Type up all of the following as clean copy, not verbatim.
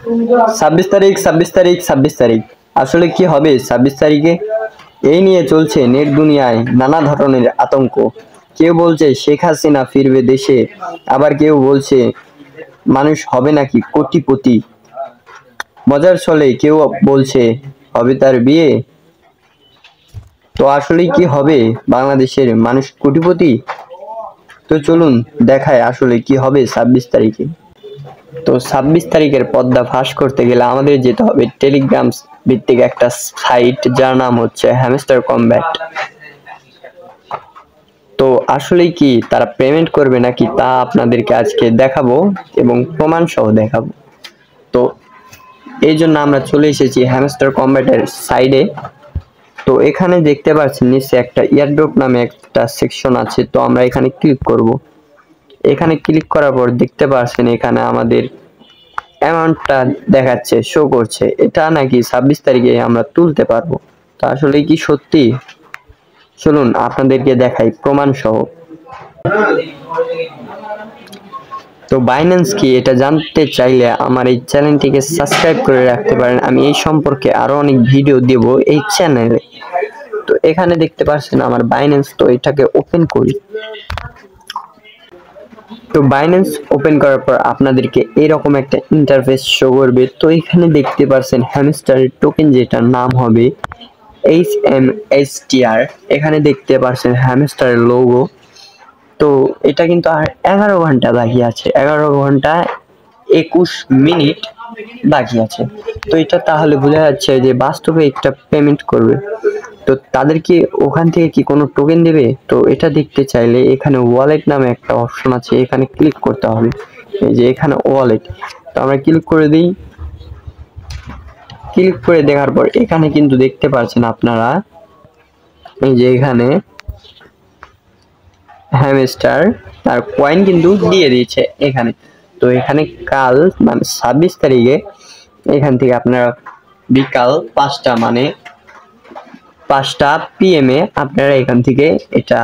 26 তারিখ 26 তারিখ আসলে কি হবে 26 তারিখে? এই নিয়ে চলছে নেট দুনিয়ায় নানা ধরনের আতঙ্ক। কেউ বলছে শেখ হাসিনা ফিরবে দেশে, আবার কেউ বলছে মানুষ হবে নাকি কোটিপতি। মজার ছলে কেউ বলছে হবে তার বিয়ে। তো আসলে কি হবে বাংলাদেশের মানুষ কোটিপতি? তো চলুন দেখায় আসলে কি হবে 26 তারিখে। তো 26 তারিখের পর্দা ফাঁস করতে গেলে আমাদের যেতে হবে টেলিগ্রাম ভিত্তিক একটা সাইট যার নাম হচ্ছে হ্যামস্টার কমব্যাট। তো আসলে কি তারা পেমেন্ট করবে নাকি তা আপনাদেরকে আজকে দেখাবো এবং প্রমাণ সহ দেখাবো। তো এই জন্য আমরা চলে এসেছি হ্যামস্টার কমব্যাটের সাইডে। তো এখানে দেখতে পাচ্ছেন নিচে একটা এয়ারড্রপ নামে একটা সেকশন আছে, তো আমরা এখানে ক্লিক করব। এখানে ক্লিক করার পর দেখতে পাচ্ছেন এখানে আমাদের অ্যামাউন্টটা দেখাচ্ছে, শো করছে। এটা নাকি 26 তারিখে আমরা তুলতে পারবো। তো আসলে কি সত্যি? চলুন আপনাদেরকে দেখাই প্রমাণ সহ। তো বাইন্যান্স কি এটা জানতে চাইলে আমার এই চ্যানেলটিকে সাবস্ক্রাইব করে রাখতে পারেন। আমি এই সম্পর্কে আরো অনেক ভিডিও দেব এই চ্যানেলে। তো এখানে দেখতে পাচ্ছেন আমার বাইন্যান্স, তো এটাকে ওপেন করি। তো বাইন্যান্স ওপেন করার পর আপনাদেরকে এরকম একটা ইন্টারফেস শো করবে। তো এখানে দেখতে পাচ্ছেন হ্যামস্টার টোকেন যেটার নাম হবে HMSTR। এখানে দেখতে পাচ্ছেন হ্যামস্টারের লোগো। তো এটা কিন্তু আর 11 ঘন্টা বাকি আছে, 11 ঘন্টা 21 মিনিট বাকি আছে। তো এটা তাহলে বোঝা যাচ্ছে যে বাস্তবে একটা পেমেন্ট করবে। তো তাদেরকে ওখান থেকে কি কোনো টোকেন দেবে? তো এটা দেখতে চাইলে এখানে ওয়ালেট নামে একটা অপশন আছে, এখানে ক্লিক করতে হবে। এই যে এখানে ওয়ালেট, তো আমরা ক্লিক করে দিই। ক্লিক করে দেখার পর এখানে কিন্তু দেখতে পাচ্ছেন আপনারা এই যে এখানে হ্যামস্টার তার কয়েন কিন্তু দিয়ে দিয়েছে এখানে। তো এখানে কাল মানে 26 তারিখে এখান থেকে আপনারা বিকাল 5টা মানে 5টা PM এ আপনারা এখান থেকে এটা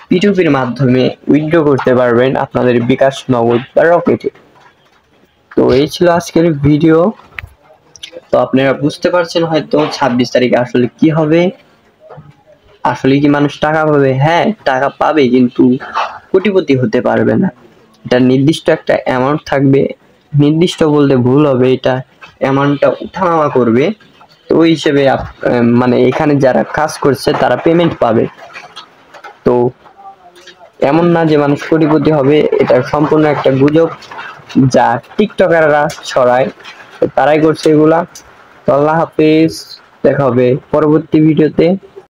P2P-র মাধ্যমে উইথড্র করতে পারবেন আপনাদের বিকাশ, নগদ বা রকেটে। তো এই ছিল আজকের ভিডিও। তো আপনারা বুঝতে পারছেন হয়তো 26 তারিখে আসলে কি হবে। আসলে কি মানুষ টাকা পাবে? হ্যাঁ টাকা পাবে, কিন্তু কোটিপতি হতে পারবে না। এটা নির্দিষ্ট একটা অ্যামাউন্ট থাকবে, নির্দিষ্ট বলতে ভুল হবে, এটা অ্যামাউন্টটা উঠানামা করবে। তো ওই হিসেবে মানে এখানে যারা কাজ করছে তারা পেমেন্ট পাবে। তো এমন না যে মানুষ কোটিপতি হবে, এটা সম্পূর্ণ একটা গুজব যা টিকটকাররা ছড়ায়, তারাই করছে এগুলা। তো আল্লাহ হাফেজ, দেখা হবে পরবর্তী ভিডিওতে।